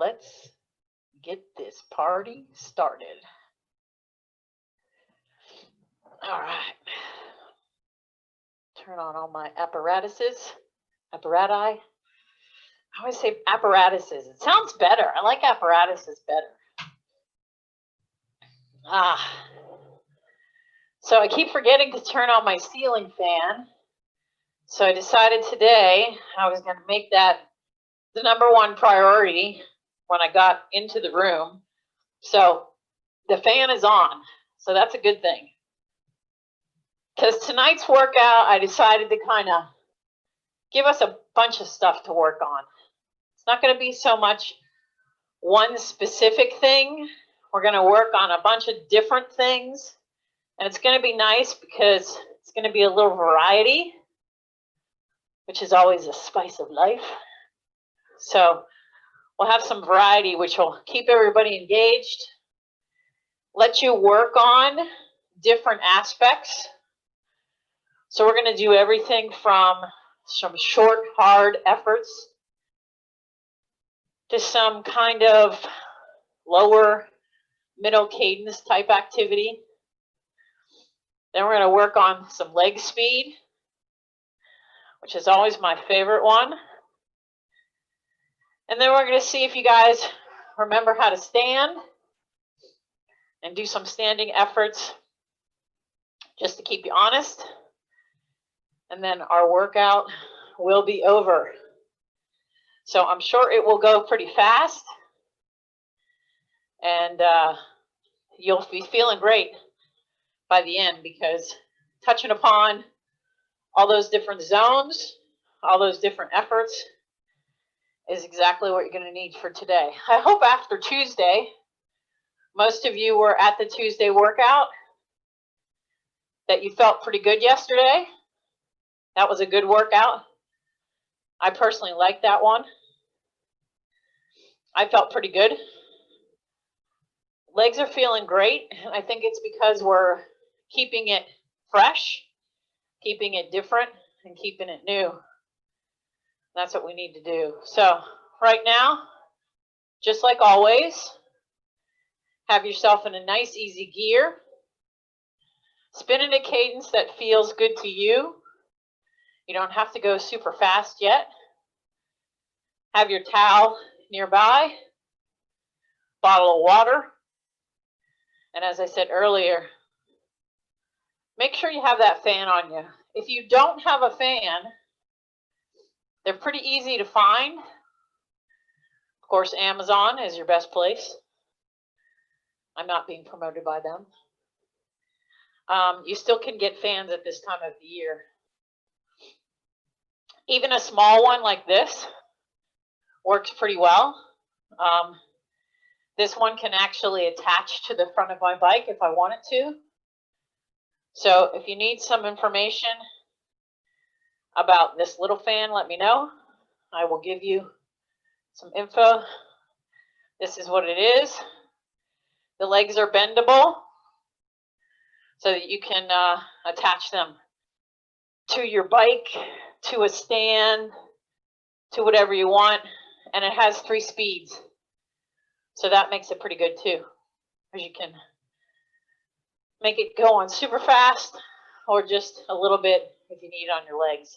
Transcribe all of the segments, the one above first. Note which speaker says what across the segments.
Speaker 1: let's get this party started. All right. Turn on all my apparatuses. Apparati. I always say apparatuses. It sounds better. I like apparatuses better. So I keep forgetting to turn on my ceiling fan. So I decided today I was going to make that the #1 priority when I got into the room. So the fan is on. So that's a good thing. Because tonight's workout, I decided to kind of give us a bunch of stuff to work on. It's not going to be so much one specific thing. We're going to work on a bunch of different things. And it's going to be nice because it's going to be a little variety, which is always a spice of life. So we'll have some variety, which will keep everybody engaged, let you work on different aspects. So we're going to do everything from some short, hard efforts to some kind of lower, middle cadence type activity. Then we're going to work on some leg speed, which is always my favorite one. And then we're going to see if you guys remember how to stand and do some standing efforts just to keep you honest. And then our workout will be over. So I'm sure it will go pretty fast. And you'll be feeling great by the end, because touching upon all those different zones, all those different efforts is exactly what you're going to need for today. I hope after Tuesday, most of you were at the Tuesday workout, that you felt pretty good yesterday. That was a good workout. I personally liked that one. I felt pretty good. Legs are feeling great. And I think it's because we're keeping it fresh, keeping it different, and keeping it new. That's what we need to do. So right now, just like always, have yourself in a nice, easy gear. Spin in a cadence that feels good to you. You don't have to go super fast yet. Have your towel nearby, bottle of water. And as I said earlier, make sure you have that fan on you. If you don't have a fan, they're pretty easy to find. Of course, Amazon is your best place. I'm not being promoted by them. You still can get fans at this time of the year. Even a small one like this works pretty well. This one can actually attach to the front of my bike if I want it to. So if you need some information about this little fan, let me know. I will give you some info. This is what it is. The legs are bendable so that you can attach them to your bike, to a stand, to whatever you want. And it has 3 speeds. So that makes it pretty good too, because you can make it go on super fast or just a little bit if you need it on your legs.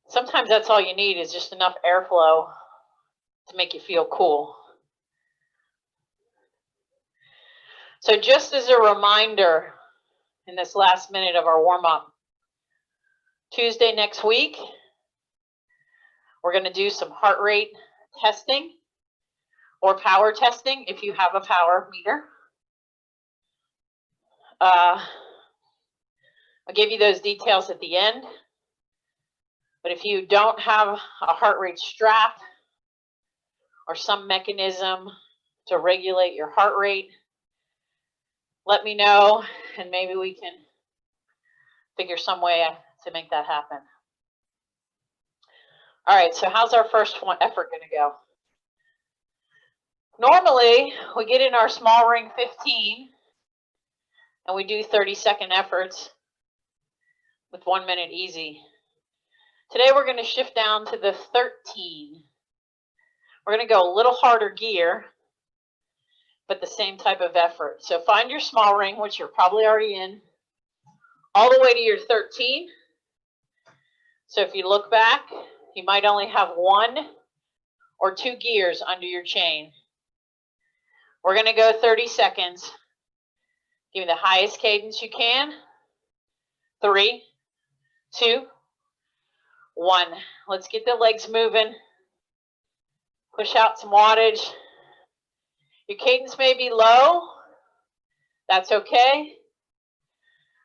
Speaker 1: Sometimes that's all you need, is just enough airflow to make you feel cool. So just as a reminder, in this last minute of our warm-up, Tuesday next week, we're going to do some heart rate testing or power testing if you have a power meter. I'll give you those details at the end. But if you don't have a heart rate strap or some mechanism to regulate your heart rate, let me know, and maybe we can figure some way to make that happen. All right, so how's our first effort going to go? Normally, we get in our small ring 15, and we do 30-second efforts with 1 minute easy. Today we're going to shift down to the 13. We're going to go a little harder gear, but the same type of effort. So find your small ring, which you're probably already in, all the way to your 13. So if you look back, you might only have 1 or 2 gears under your chain. We're going to go 30 seconds. Give me the highest cadence you can. 3, 2, 1. Let's get the legs moving. Push out some wattage. Your cadence may be low. That's okay.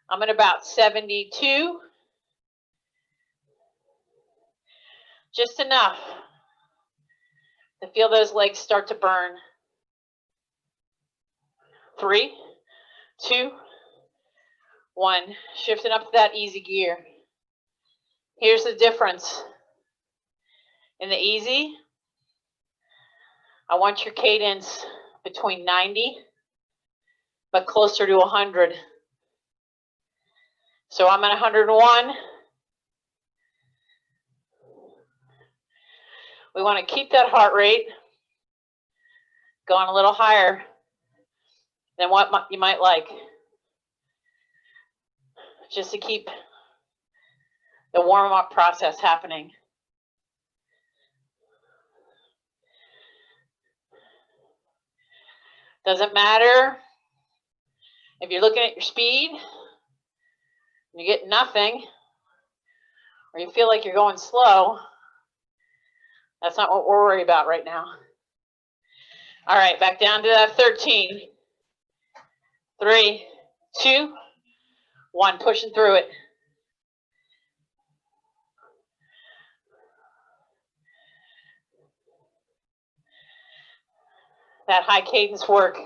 Speaker 1: I'm at about 72. Just enough to feel those legs start to burn. 3, 2, 1. Shifting up to that easy gear. Here's the difference. In the easy, I want your cadence between 90 but closer to 100. So I'm at 101. We want to keep that heart rate going a little higher than what you might like, just to keep the warm-up process happening. Doesn't matter if you're looking at your speed and you get nothing, or you feel like you're going slow. That's not what we're worried about right now. All right, back down to that 13. 3, 2, 1. Pushing through it. That high cadence work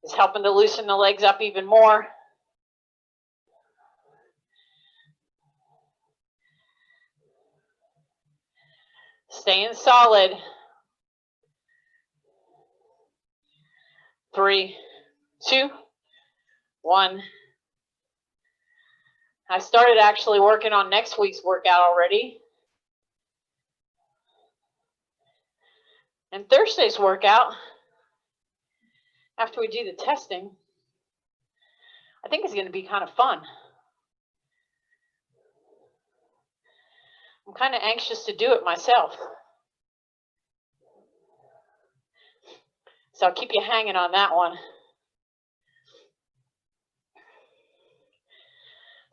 Speaker 1: is helping to loosen the legs up even more. Staying solid. 3, 2, 1. I started actually working on next week's workout already. And Thursday's workout, after we do the testing, I think it's going to be kind of fun. I'm kind of anxious to do it myself. So I'll keep you hanging on that one.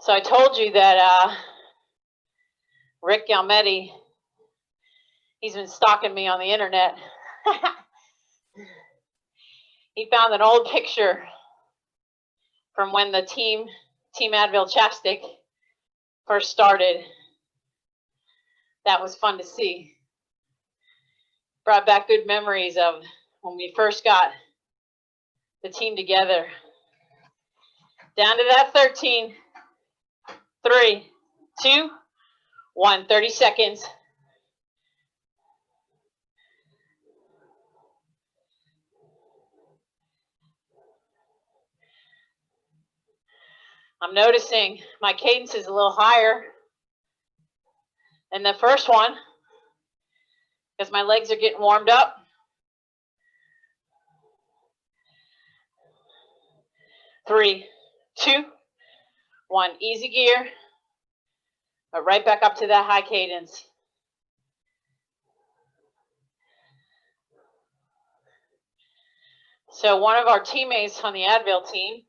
Speaker 1: So I told you that Rick Galmetti, he's been stalking me on the internet. He found an old picture from when the Team Advil chapstick first started. That was fun to see. Brought back good memories of when we first got the team together. Down to that 13. 3, 2, 1. 30 seconds. I'm noticing my cadence is a little higher than the first one because my legs are getting warmed up. 3, 2, 1. Easy gear, but right back up to that high cadence. So one of our teammates on the Advil team,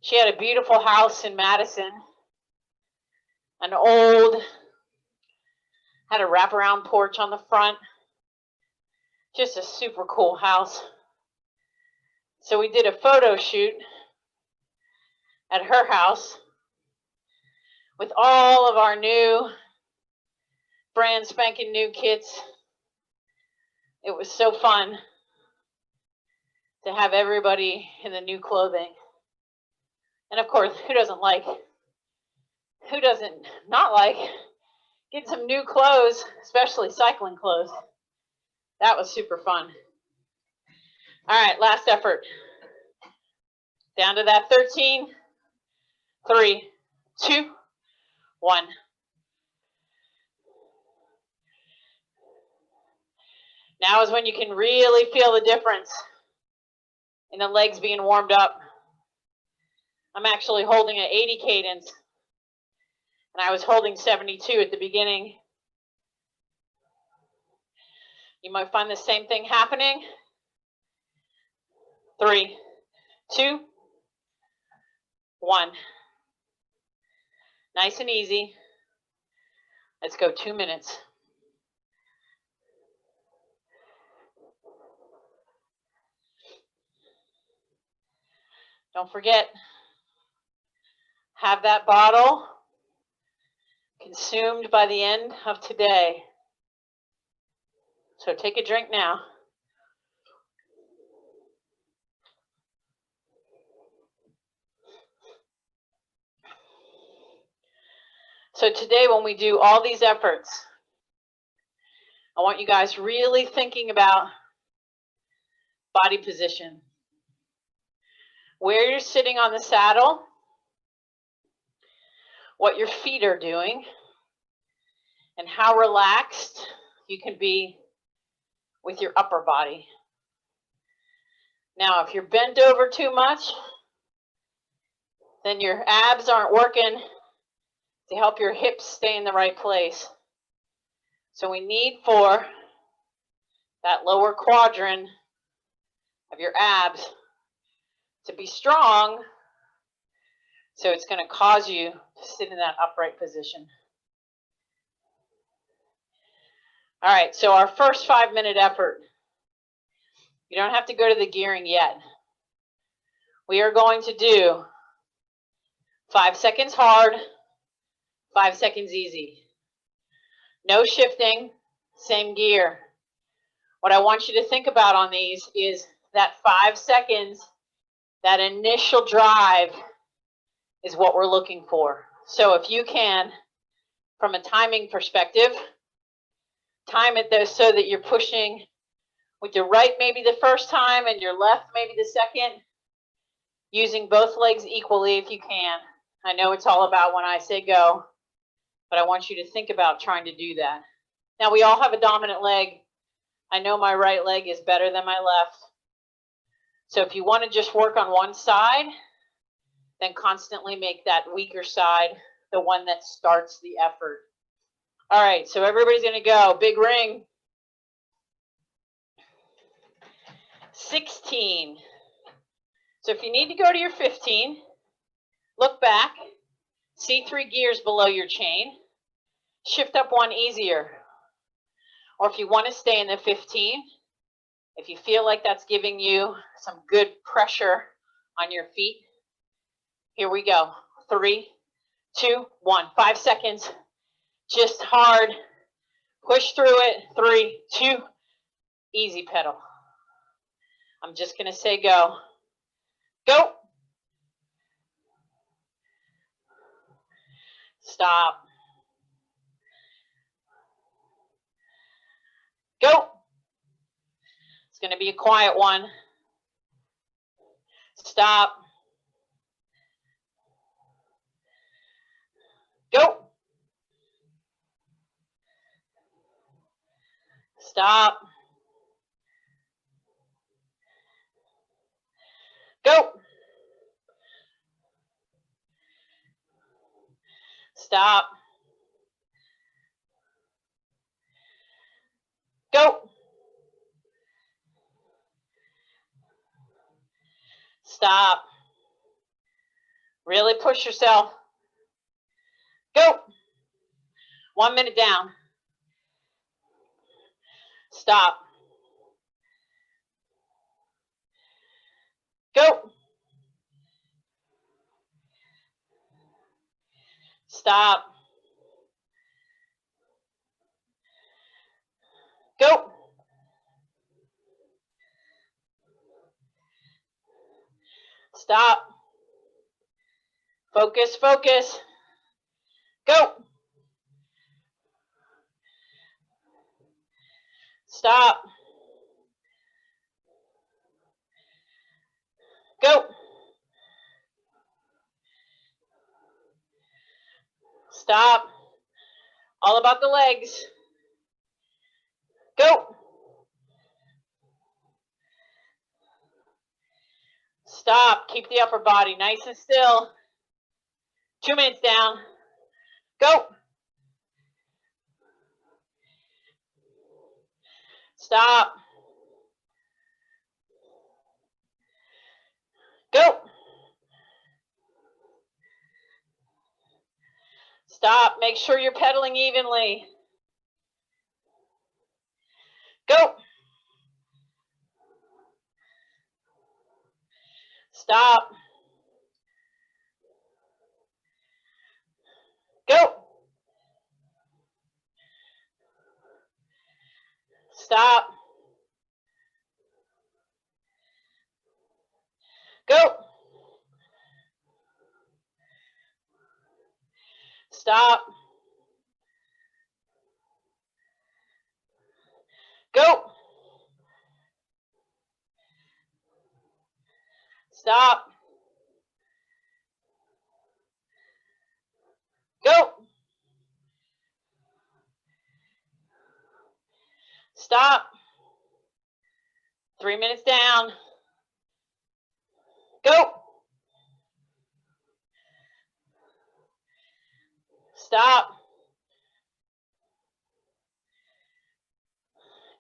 Speaker 1: she had a beautiful house in Madison, an old, had a wraparound porch on the front, just a super cool house. So we did a photo shoot at her house with all of our new, brand spanking new kits. It was so fun to have everybody in the new clothing. And of course, who doesn't not like getting some new clothes, especially cycling clothes? That was super fun. All right, last effort. Down to that 13. 3, 2, 1. Now is when you can really feel the difference in the legs being warmed up. I'm actually holding an 80 cadence, and I was holding 72 at the beginning. You might find the same thing happening. 3, 2, 1. Nice and easy. Let's go 2 minutes. Don't forget, have that bottle consumed by the end of today. So take a drink now. So today when we do all these efforts, I want you guys really thinking about body position. Where you're sitting on the saddle, what your feet are doing, and how relaxed you can be with your upper body. Now, if you're bent over too much, then your abs aren't working to help your hips stay in the right place. So we need for that lower quadrant of your abs to be strong, so it's going to cause you to sit in that upright position. All right, so our first 5-minute effort. You don't have to go to the gearing yet. We are going to do 5 seconds hard, 5 seconds easy. No shifting, same gear. What I want you to think about on these is that 5 seconds, that initial drive is what we're looking for. So if you can, from a timing perspective, time it though so that you're pushing with your right maybe the first time and your left maybe the second, using both legs equally if you can. I know it's all about when I say go, but I want you to think about trying to do that. Now we all have a dominant leg. I know my right leg is better than my left. So if you want to just work on one side, then constantly make that weaker side the one that starts the effort. All right, so everybody's going to go. Big ring. 16. So if you need to go to your 15, look back, see 3 gears below your chain, shift up 1 easier. Or if you want to stay in the 15, if you feel like that's giving you some good pressure on your feet, here we go. 3, 2, 1. 5 seconds. Just hard. Push through it. 3, 2. Easy pedal. I'm just going to say go. Go. Stop. Go. It's going to be a quiet one. Stop. Go. Stop. Go. Stop. Go. Stop. Really push yourself. Go. 1 minute down. Stop. Go. Stop. Go. Stop. Focus, focus. Go. Stop. Go. Stop. All about the legs. Go. Stop. Keep the upper body nice and still. 2 minutes down. Go. Stop. Go. Stop. Make sure you're pedaling evenly. Go. Stop. Go. Stop. Go. Stop. Go. Stop. Go. Stop. 3 minutes down. Go. Stop.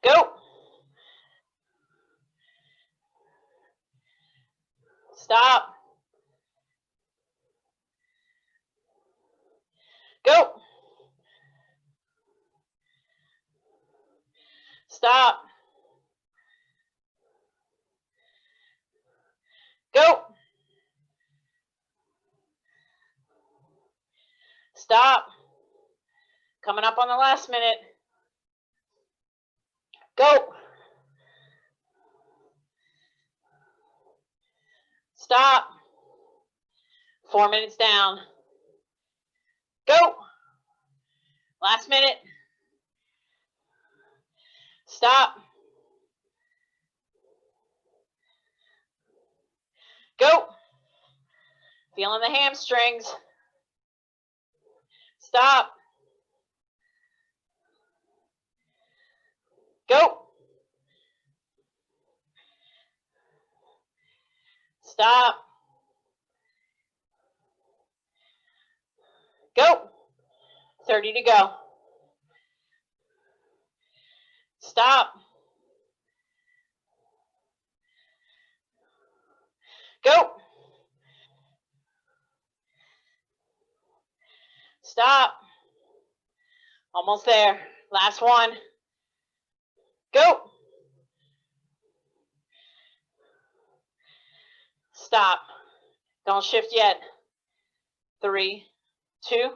Speaker 1: Go. Stop. Go. Stop. Go. Stop. Coming up on the last minute. Go. Stop. 4 minutes down. Go. Last minute. Stop. Go. Feeling the hamstrings. Stop. Go. Stop. Go. 30 to go. Stop. Go. Stop. Almost there. Last one. Go. Stop. Don't shift yet. 3, 2,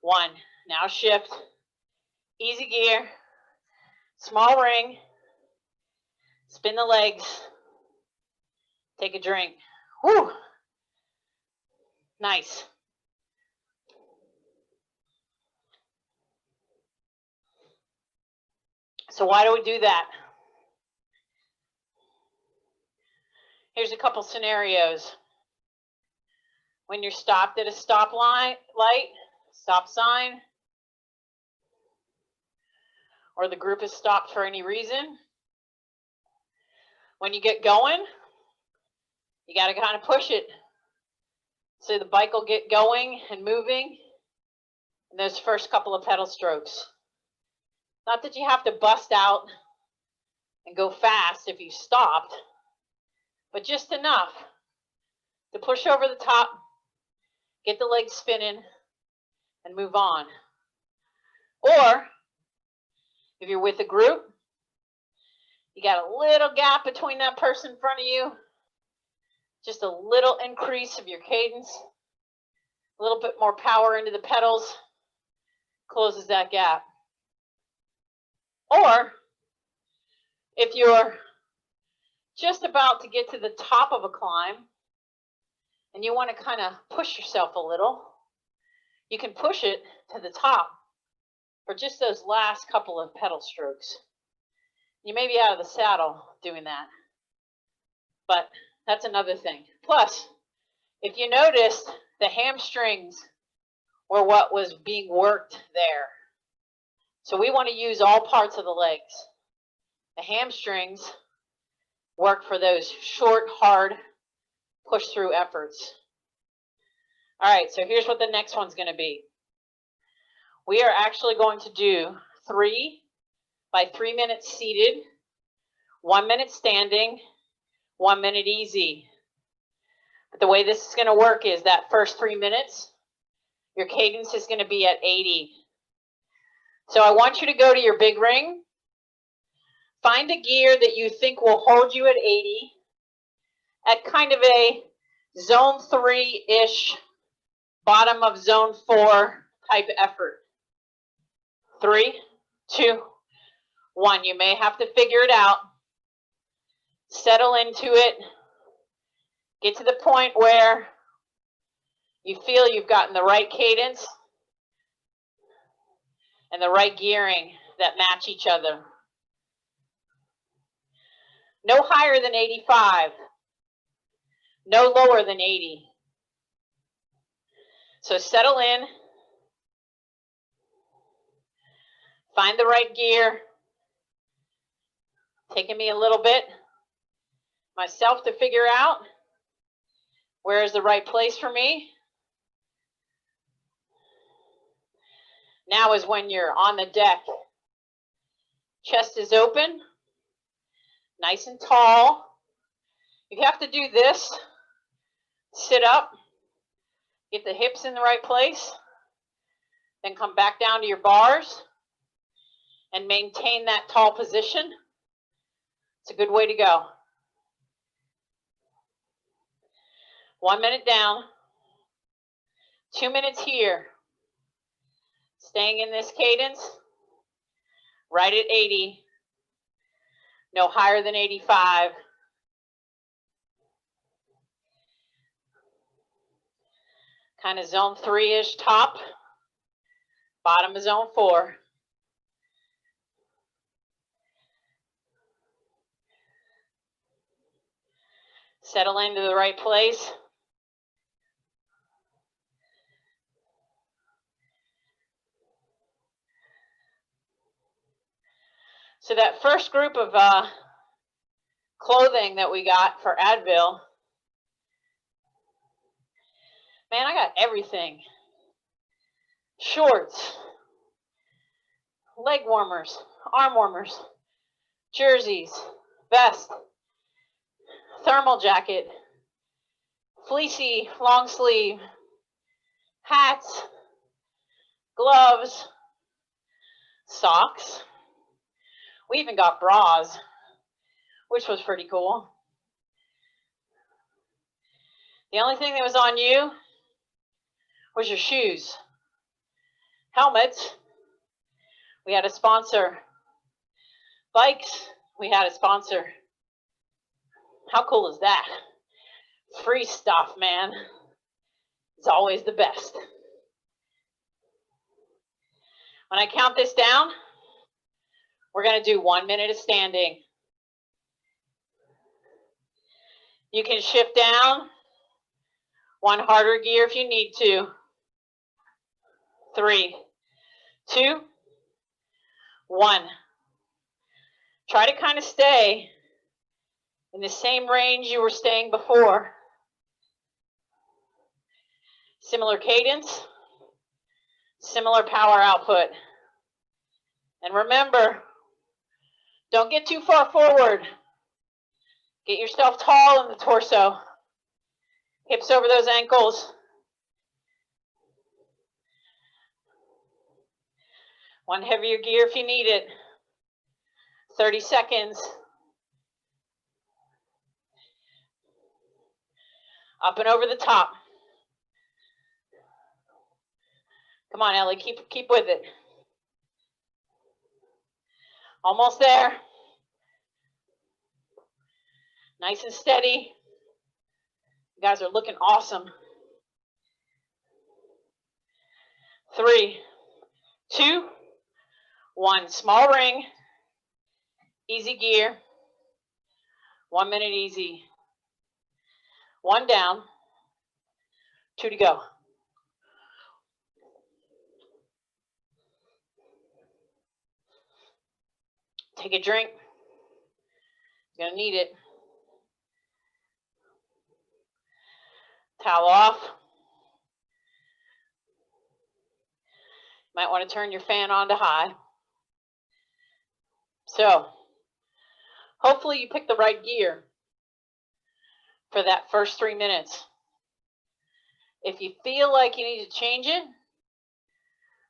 Speaker 1: 1. Now shift. Easy gear. Small ring. Spin the legs. Take a drink. Whew. Nice. So why do we do that? Here's a couple scenarios. When you're stopped at a stop light, stop sign, or the group is stopped for any reason. When you get going, you got to kind of push it so the bike will get going and moving in those first couple of pedal strokes. Not that you have to bust out and go fast if you stopped, but just enough to push over the top, get the legs spinning, and move on. Or if you're with a group, you got a little gap between that person in front of you, just a little increase of your cadence, a little bit more power into the pedals, closes that gap. Or if you're just about to get to the top of a climb and you want to kind of push yourself a little, you can push it to the top for just those last couple of pedal strokes. You may be out of the saddle doing that, but that's another thing. Plus, if you noticed, the hamstrings were what was being worked there. So we want to use all parts of the legs. The hamstrings work for those short, hard push through efforts. All right, so here's what the next one's going to be. We are actually going to do 3 by 3 minutes seated, 1 minute standing, 1 minute easy. But the way this is going to work is that first 3 minutes, your cadence is going to be at 80. So I want you to go to your big ring, find a gear that you think will hold you at 80 at kind of a zone 3-ish, bottom of zone 4 type effort. 3, 2, 1. You may have to figure it out. Settle into it. Get to the point where you feel you've gotten the right cadence and the right gearing that match each other. No higher than 85. No lower than 80. So settle in. Find the right gear. Taking me a little bit myself to figure out where is the right place for me. Now is when you're on the deck. Chest is open, nice and tall. You have to do this. Sit up, get the hips in the right place, then come back down to your bars and maintain that tall position. It's a good way to go. 1 minute down, 2 minutes here. Staying in this cadence, right at 80, no higher than 85. Kind of zone 3-ish top, bottom of zone 4. Settle into the right place. So that first group of clothing that we got for Advil, man, I got everything. Shorts, leg warmers, arm warmers, jerseys, vest, thermal jacket, fleecy long sleeve, hats, gloves, socks. We even got bras, which was pretty cool. The only thing that was on you was your shoes. Helmets, we had a sponsor. Bikes, we had a sponsor. How cool is that? Free stuff, man. It's always the best. When I count this down, we're going to do 1 minute of standing. You can shift down one harder gear if you need to. 3, 2, 1. Try to kind of stay in the same range you were staying before. Similar cadence, similar power output. And remember, don't get too far forward. Get yourself tall in the torso. Hips over those ankles. One heavier gear if you need it. 30 seconds. Up and over the top. Come on, Ellie, keep with it. Almost there. Nice and steady. You guys are looking awesome. 3, 2, 1. Small ring. Easy gear. 1 minute easy. 1 down. 2 to go. Take a drink. You're going to need it. Towel off. Might want to turn your fan on to high. So, hopefully you pick the right gear for that first 3 minutes. If you feel like you need to change it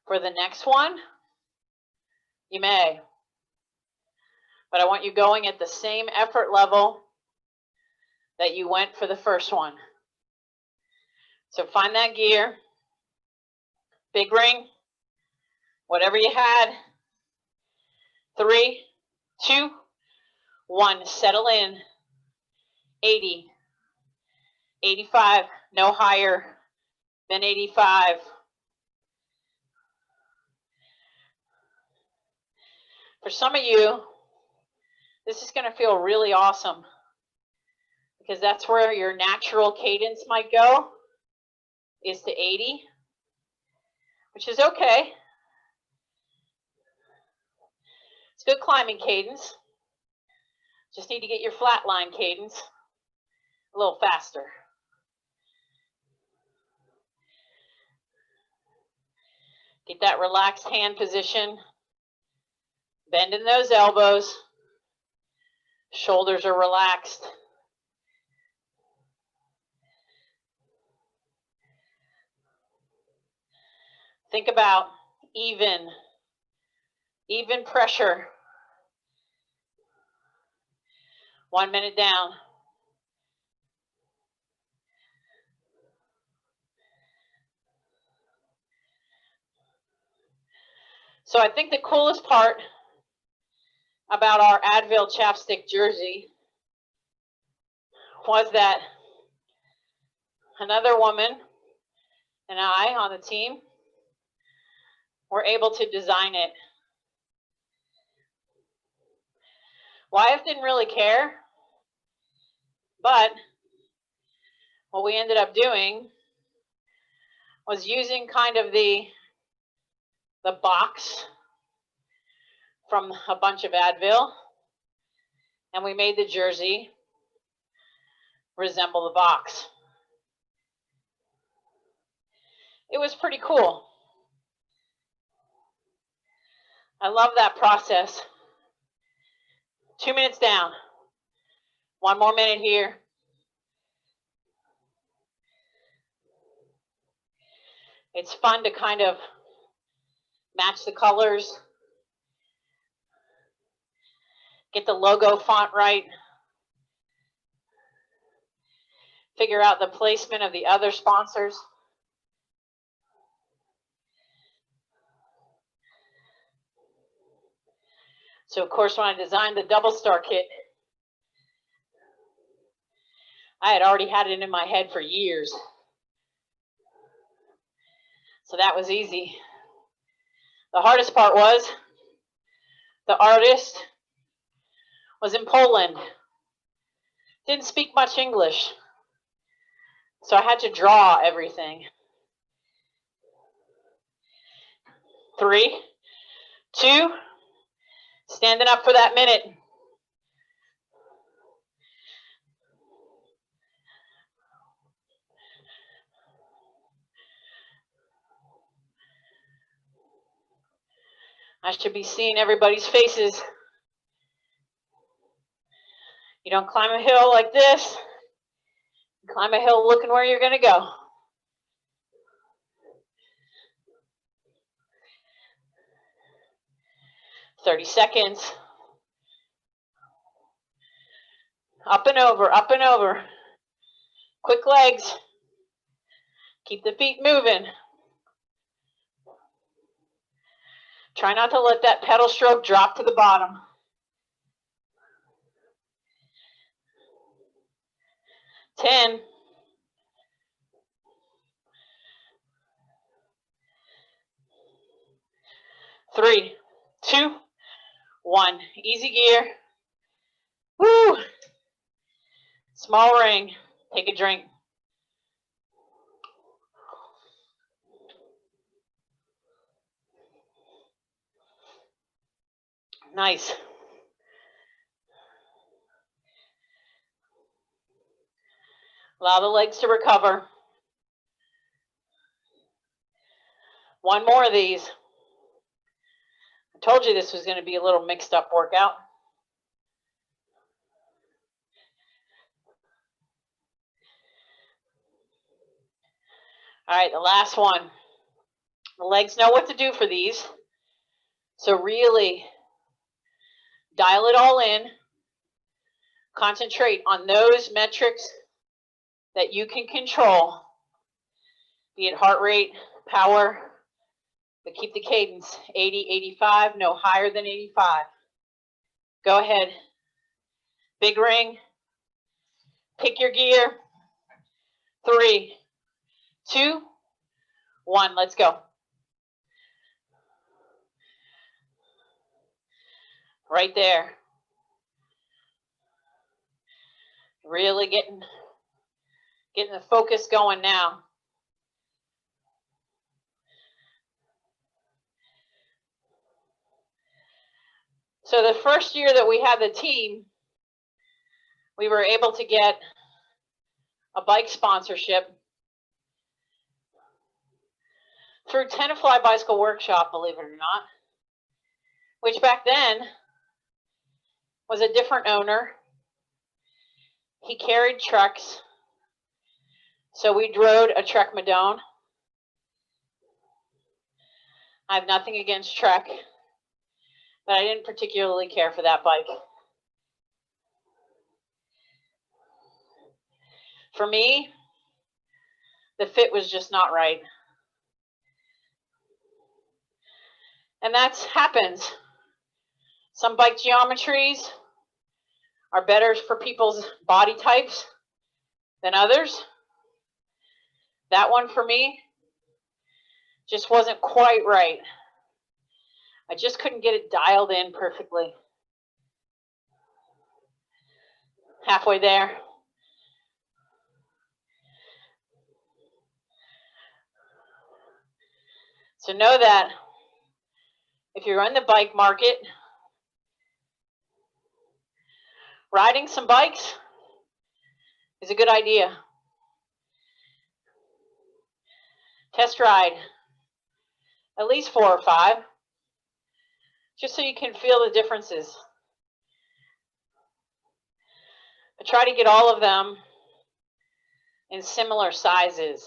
Speaker 1: for the next one, you may. But I want you going at the same effort level that you went for the first one. So find that gear, big ring, whatever you had. 3, 2, 1, settle in. 80, 85, no higher than 85. For some of you, this is going to feel really awesome because that's where your natural cadence might go, is to 80, which is okay. It's good climbing cadence. Just need to get your flat line cadence a little faster. Get that relaxed hand position. Bending those elbows. Shoulders are relaxed. Think about even pressure. 1 minute down. So I think the coolest part about our Advil chapstick jersey was that another woman and I on the team were able to design it. Wyeth didn't really care, but what we ended up doing was using kind of the box from a bunch of Advil, and we made the jersey resemble the box. It was pretty cool. I love that process. 2 minutes down. 1 more minute here. It's fun to kind of match the colors. Get the logo font right. Figure out the placement of the other sponsors. So of course, when I designed the double star kit, I had already had it in my head for years. So that was easy. The hardest part was the artist was in Poland. Didn't speak much English. So I had to draw everything. 3, 2, standing up for that minute. I should be seeing everybody's faces. You don't climb a hill like this. You climb a hill looking where you're going to go. "30 seconds. Up and over, up and over. Quick legs. Keep the feet moving. Try not to let that pedal stroke drop to the bottom. 10. 3, 2, 1. Easy gear. Woo! Small ring. Take a drink. Nice. Allow the legs to recover. One more of these. I told you this was going to be a little mixed up workout. All right, the last one. The legs know what to do for these. So really dial it all in. Concentrate on those metrics that you can control, be it heart rate, power, but keep the cadence 80, 85, no higher than 85. Go ahead. Big ring. Pick your gear. 3, 2, 1. Let's go. Right there. Really getting the focus going now. So the first year that we had the team, we were able to get a bike sponsorship through Tenafly Bicycle Workshop, believe it or not, which back then was a different owner. He carried trucks, so we rode a Trek Madone. I have nothing against Trek, but I didn't particularly care for that bike. For me, the fit was just not right. And that happens. Some bike geometries are better for people's body types than others. That one for me just wasn't quite right. I just couldn't get it dialed in perfectly. Halfway there. So know that if you're in the bike market, riding some bikes is a good idea. Test ride at least 4 or 5, just so you can feel the differences. I try to get all of them in similar sizes.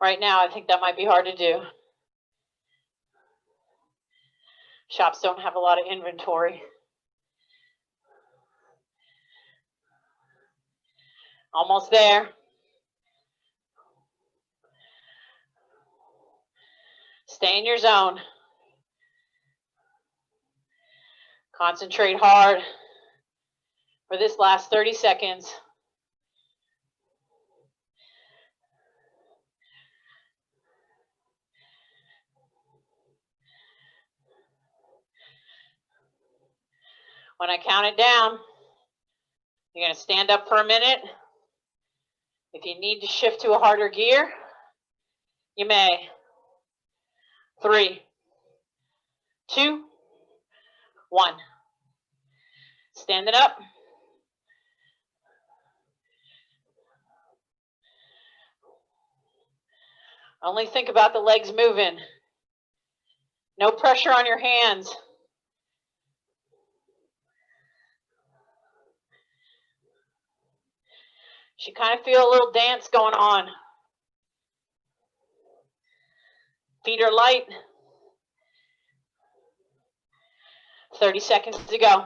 Speaker 1: Right now, I think that might be hard to do. Shops don't have a lot of inventory. Almost there. Stay in your zone. Concentrate hard for this last 30 seconds. When I count it down, you're going to stand up for a minute. If you need to shift to a harder gear, you may. 3, 2, 1. Standing up. Only think about the legs moving. No pressure on your hands. Should kind of feel a little dance going on. Feet are light. 30 seconds to go.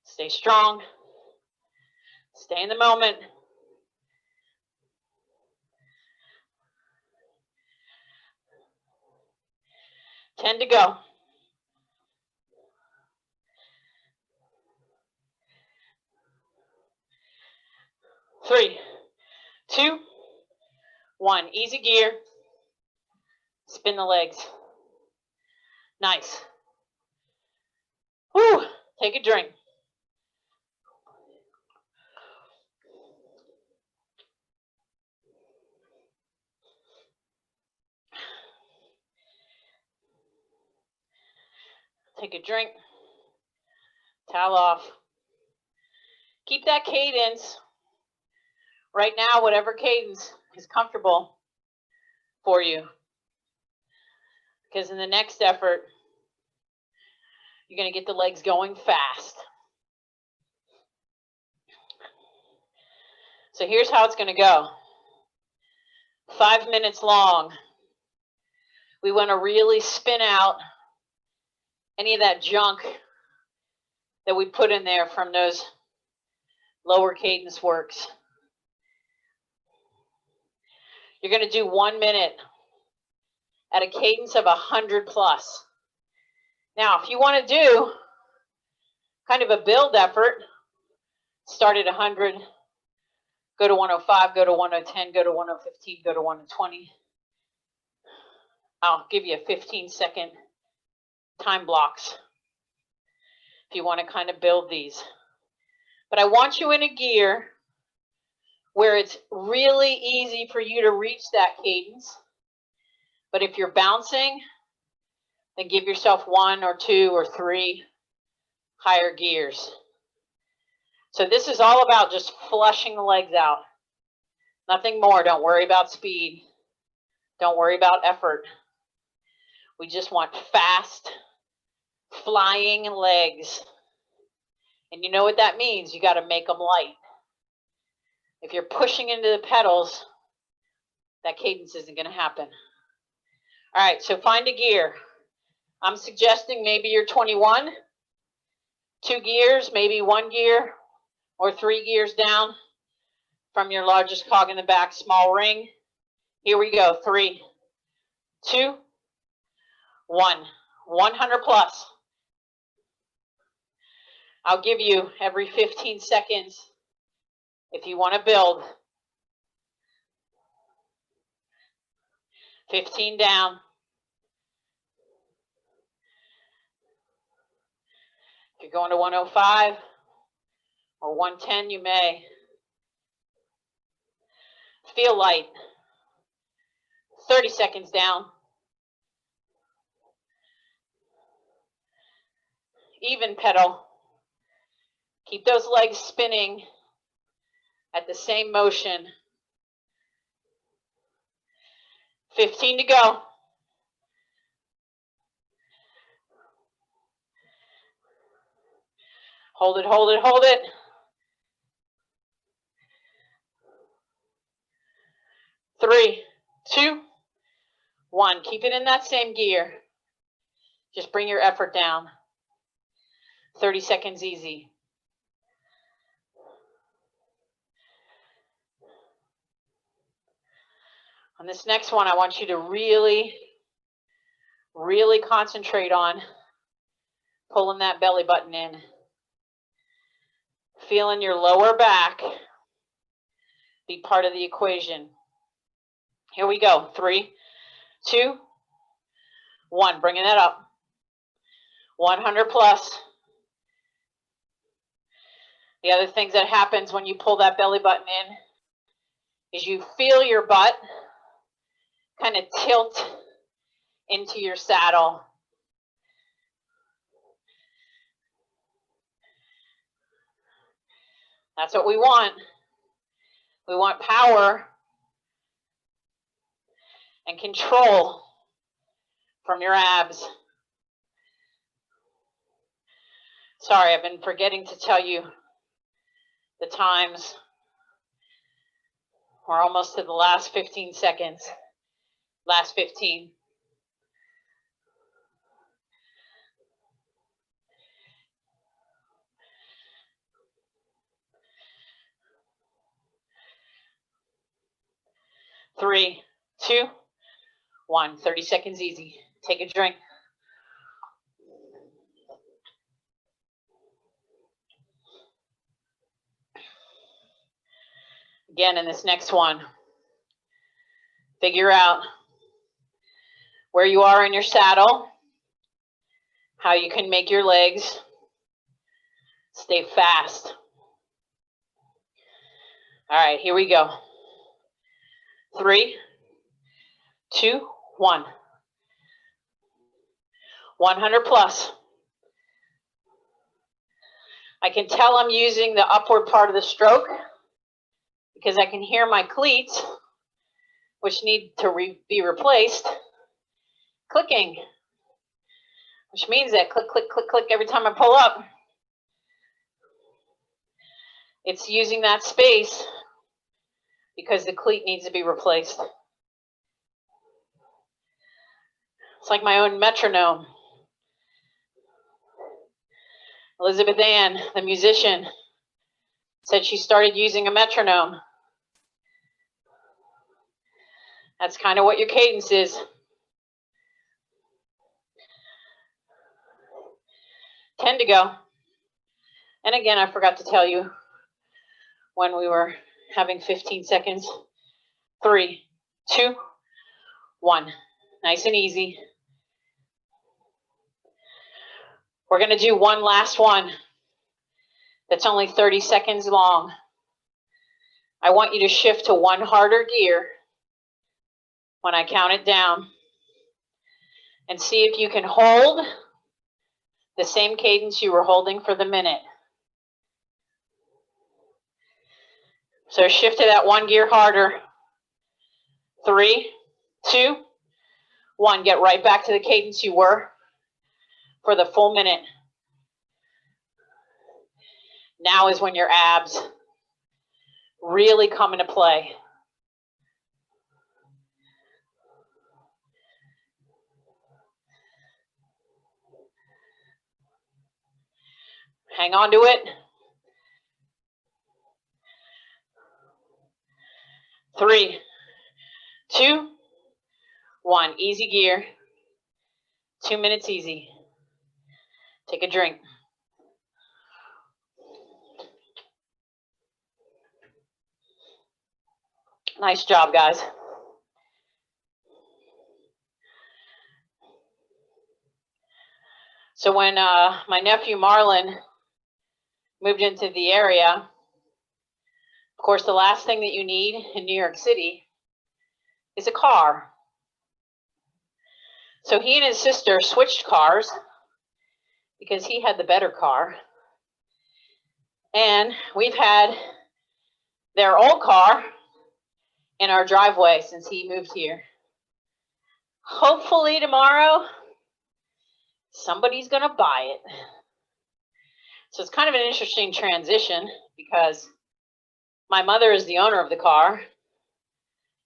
Speaker 1: Stay strong. Stay in the moment. Ten to go. 3, 2, 1. Easy gear. Spin the legs. Nice. Whew. Take a drink. Take a drink. Towel off. Keep that cadence. Right now, whatever cadence is comfortable for you. Because in the next effort, you're going to get the legs going fast. So here's how it's going to go. 5 minutes long. We want to really spin out any of that junk that we put in there from those lower cadence works. You're going to do 1 minute at a cadence of 100 plus. Now, if you want to do kind of a build effort, start at 100, go to 105, go to 110, go to 115, go to 120. I'll give you 15-second time blocks if you want to kind of build these. But I want you in a gear where it's really easy for you to reach that cadence. But if you're bouncing, then give yourself 1 or 2 or 3 higher gears. So this is all about just flushing the legs out. Nothing more. Don't worry about speed. Don't worry about effort. We just want fast, flying legs. And you know what that means? You got to make them light. If you're pushing into the pedals, that cadence isn't going to happen. All right, so find a gear. I'm suggesting maybe you're 21, 2 gears, maybe 1 gear, or 3 gears down from your largest cog in the back, small ring. Here we go. 3, 2, 1. 100 plus. I'll give you every 15 seconds if you want to build. 15 down. If you're going to 105 or 110, you may. Feel light. 30 seconds down. Even pedal. Keep those legs spinning at the same motion. 15 to go. Hold it, hold it, hold it. 3, 2, 1. Keep it in that same gear. Just bring your effort down. 30 seconds easy. On this next one, I want you to really, really concentrate on pulling that belly button in. Feeling your lower back be part of the equation. Here we go. 3, 2, 1. Bringing that up. 100 plus. The other things that happens when you pull that belly button in is you feel your butt kind of tilt into your saddle. That's what we want. We want power and control from your abs. Sorry, I've been forgetting to tell you the times. We're almost to the last 15 seconds. Last 15. Three, 2, 1. 30 seconds easy. Take a drink. Again, in this next one, figure out where you are in your saddle, how you can make your legs stay fast. All right, here we go. 3, 2, 1. 100 plus. I can tell I'm using the upward part of the stroke because I can hear my cleats, which need to be replaced, clicking, which means that click, click, click, click every time I pull up. It's using that space because the cleat needs to be replaced. It's like my own metronome. Elizabeth Ann, the musician, said she started using a metronome. That's kind of what your cadence is. 10 to go. And again, I forgot to tell you when we were having 15 seconds. 3, 2, 1. Nice and easy. We're going to do one last one that's only 30 seconds long. I want you to shift to one harder gear when I count it down and see if you can hold the same cadence you were holding for the minute. So shift to that one gear harder. 3, 2, 1. Get right back to the cadence you were for the full minute. Now is when your abs really come into play. Hang on to it. 3, 2, 1. Easy gear. 2 minutes easy. Take a drink. Nice job, guys. So when my nephew Marlon moved into the area, of course, the last thing that you need in New York City is a car. So he and his sister switched cars because he had the better car. And we've had their old car in our driveway since he moved here. Hopefully tomorrow, somebody's going to buy it. So it's kind of an interesting transition because my mother is the owner of the car.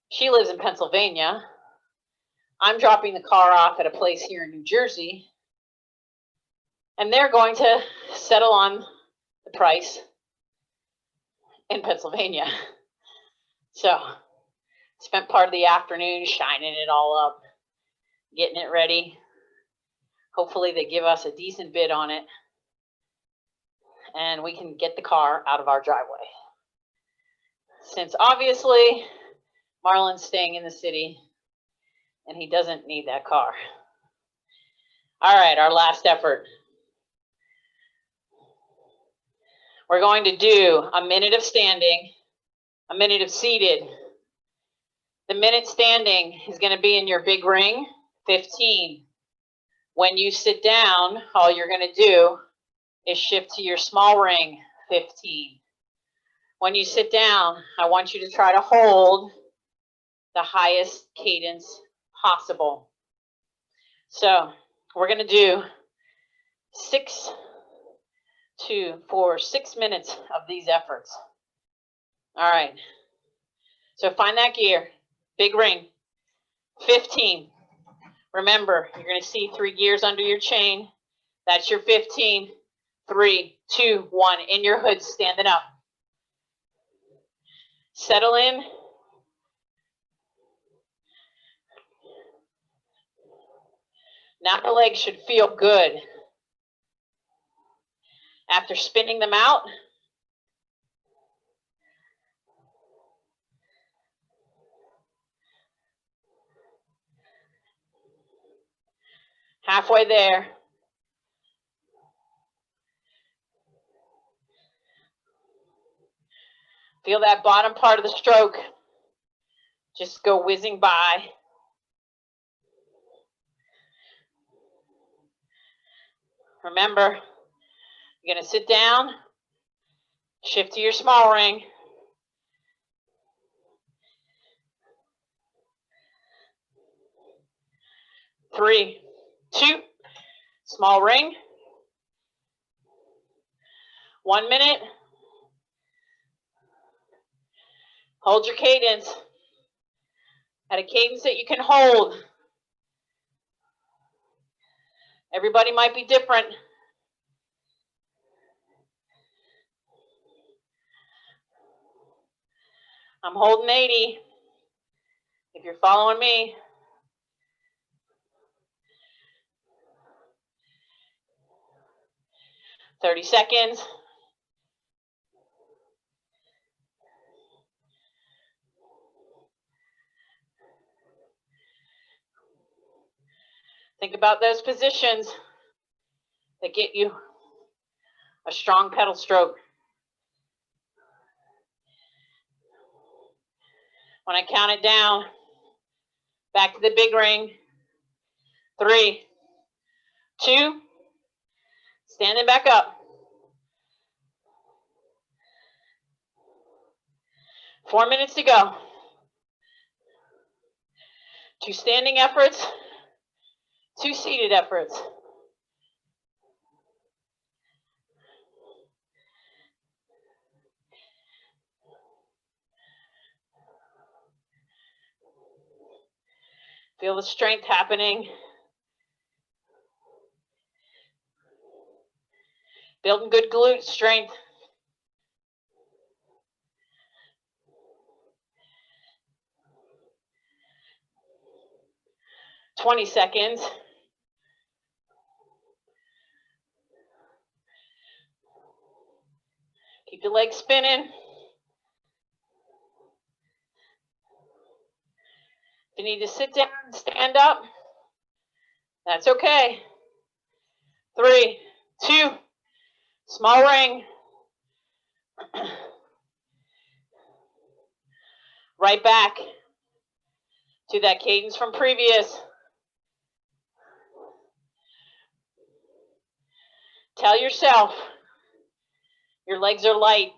Speaker 1: She lives in Pennsylvania. I'm dropping the car off at a place here in New Jersey. And they're going to settle on the price in Pennsylvania. So spent part of the afternoon shining it all up, getting it ready. Hopefully they give us a decent bid on it and we can get the car out of our driveway. Since obviously Marlon's staying in the city and he doesn't need that car. All right, our last effort. We're going to do a minute of standing, a minute of seated. The minute standing is going to be in your big ring, 15. When you sit down, all you're going to do is shift to your small ring, 15. When you sit down, I want you to try to hold the highest cadence possible. So we're going to do 6 minutes of these efforts. All right. So find that gear, big ring, 15. Remember, you're going to see 3 gears under your chain. That's your 15. 3, 2, 1. In your hood, standing up. Settle in. Now the legs should feel good. After spinning them out, halfway there. Feel that bottom part of the stroke just go whizzing by. Remember, you're going to sit down, Shift to your small ring. Three, two, small ring. 1 minute. Hold your cadence at a cadence that you can hold. Everybody might be different. I'm holding 80 if you're following me. "30 seconds. Think about those positions that get you a strong pedal stroke. When I count it down, back to the big ring. 3, 2, standing back up. 4 minutes to go. 2 standing efforts, 2 seated efforts. Feel the strength happening. Building good glute strength. "20 seconds. Keep the legs spinning. If you need to sit down and stand up, that's okay. 3, 2, small ring. Right back to that cadence from previous. Tell yourself your legs are light.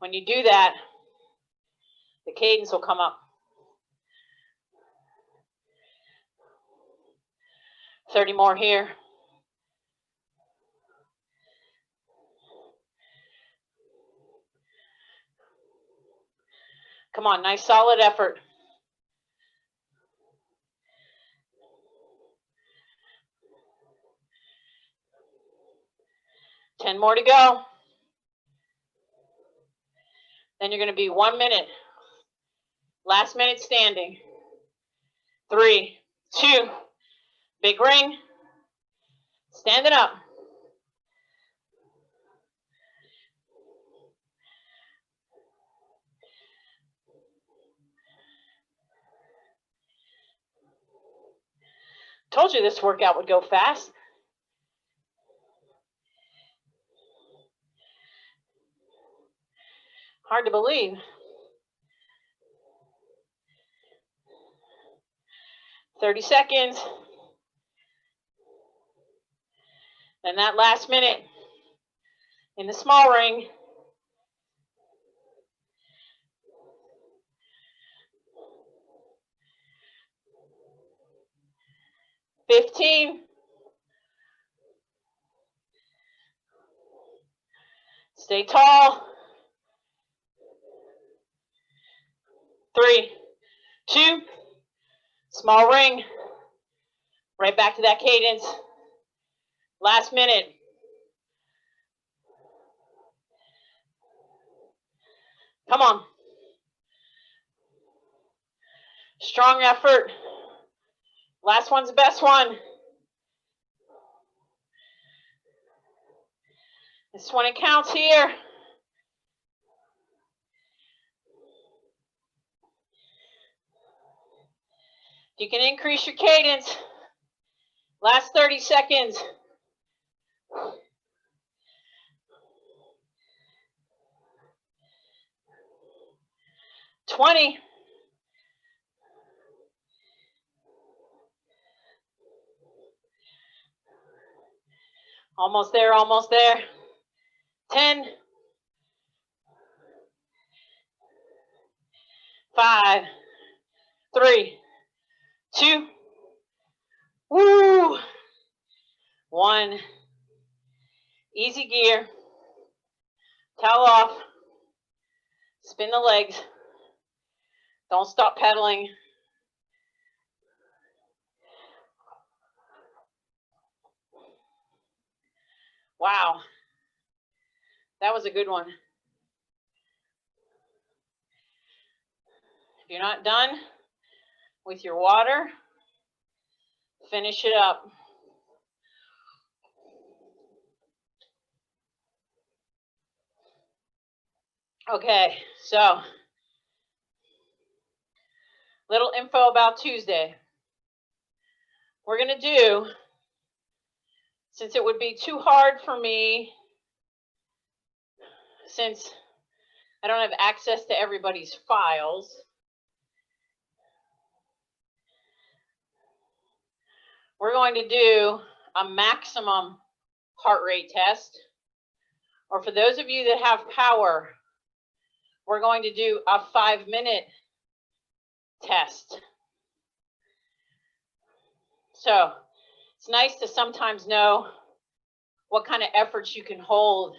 Speaker 1: When you do that, the cadence will come up. 30 more here. Come on, nice solid effort. Ten more to go. Then you're going to be 1 minute. Last minute standing. 3, 2, big ring. Standing up. Told you this workout would go fast. Hard to believe. 30 seconds. Then that last minute in the small ring. 15. Stay tall. 3, 2, small ring. Right back to that cadence. Last minute. Come on. Strong effort. Last one's the best one. This one, it counts here. You can increase your cadence. Last 30 seconds. 20. Almost there, almost there. 10, 5, 3, 2, woo, 1. Easy gear. Towel off. Spin the legs. Don't stop pedaling. Wow. That was a good one. If you're not done with your water, finish it up. Okay, so little info about Tuesday. We're going to do, since it would be too hard for me, since I don't have access to everybody's files, we're going to do a maximum heart rate test. Or for those of you that have power, we're going to do a 5-minute test. So it's nice to sometimes know what kind of efforts you can hold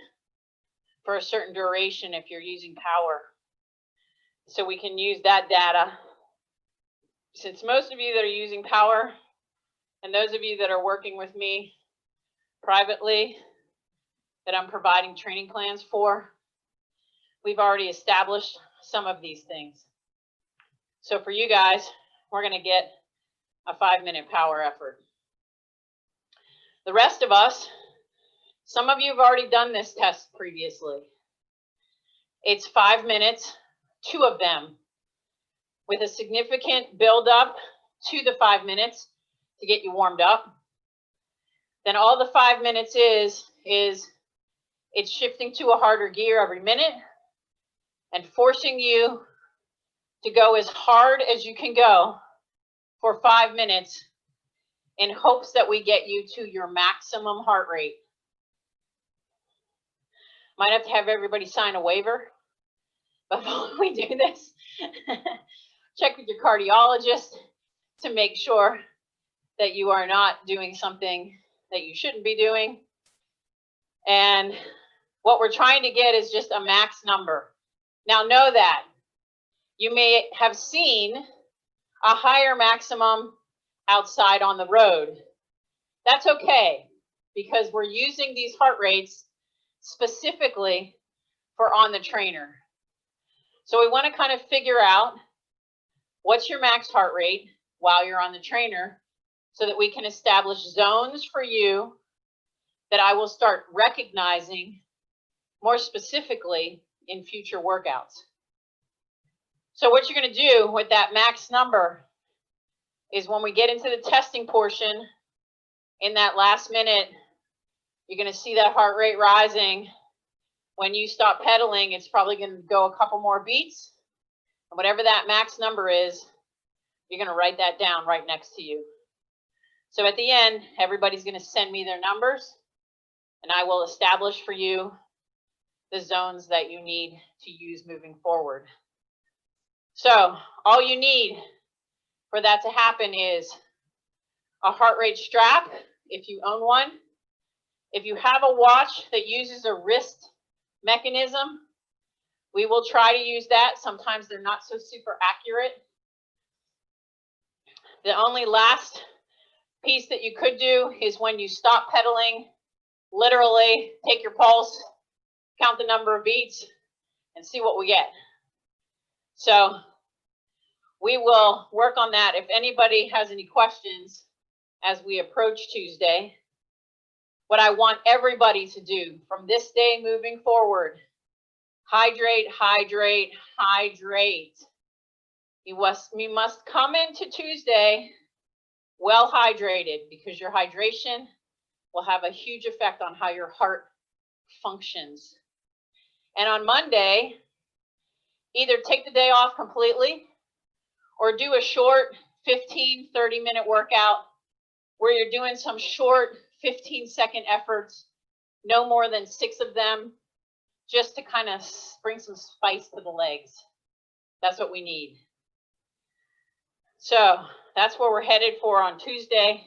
Speaker 1: for a certain duration if you're using power. So we can use that data. Since most of you that are using power, and those of you that are working with me privately, that I'm providing training plans for, we've already established some of these things. So for you guys, we're going to get a 5-minute power effort. The rest of us, some of you have already done this test previously. It's 5 minutes, 2 of them, with a significant build-up to the 5 minutes to get you warmed up. Then all the 5 minutes is it's shifting to a harder gear every minute and forcing you to go as hard as you can go for 5 minutes in hopes that we get you to your maximum heart rate. Might have to have everybody sign a waiver before we do this. Check with your cardiologist to make sure that you are not doing something that you shouldn't be doing. And what we're trying to get is just a max number. Now know that you may have seen a higher maximum outside on the road. That's okay, because we're using these heart rates specifically for on the trainer. So we want to kind of figure out what's your max heart rate while you're on the trainer so that we can establish zones for you that I will start recognizing more specifically in future workouts. So what you're going to do with that max number is when we get into the testing portion, in that last minute, you're going to see that heart rate rising. When you stop pedaling, it's probably going to go a couple more beats. And whatever that max number is, you're going to write that down right next to you. So at the end, everybody's going to send me their numbers, and I will establish for you the zones that you need to use moving forward. So all you need for that to happen is a heart rate strap, if you own one. If you have a watch that uses a wrist mechanism, we will try to use that. Sometimes they're not so super accurate. The only last piece that you could do is when you stop pedaling, literally take your pulse, count the number of beats, and see what we get. So we will work on that. If anybody has any questions as we approach Tuesday, what I want everybody to do from this day moving forward, hydrate, hydrate, hydrate. You must come into Tuesday well hydrated, because your hydration will have a huge effect on how your heart functions. And on Monday, either take the day off completely or do a short 15, 30-minute workout where you're doing some short 15-second efforts, no more than 6 of them, just to kind of bring some spice to the legs. That's what we need. So that's where we're headed for on Tuesday.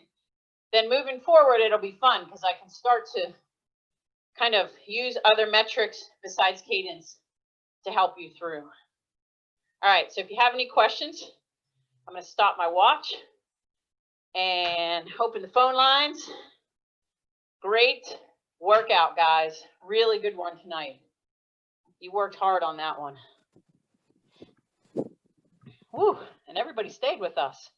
Speaker 1: Then moving forward, it'll be fun because I can start to kind of use other metrics besides cadence to help you through. All right, so if you have any questions, I'm going to stop my watch and open the phone lines. Great workout, guys. Really good one tonight. You worked hard on that one. Woo, and everybody stayed with us.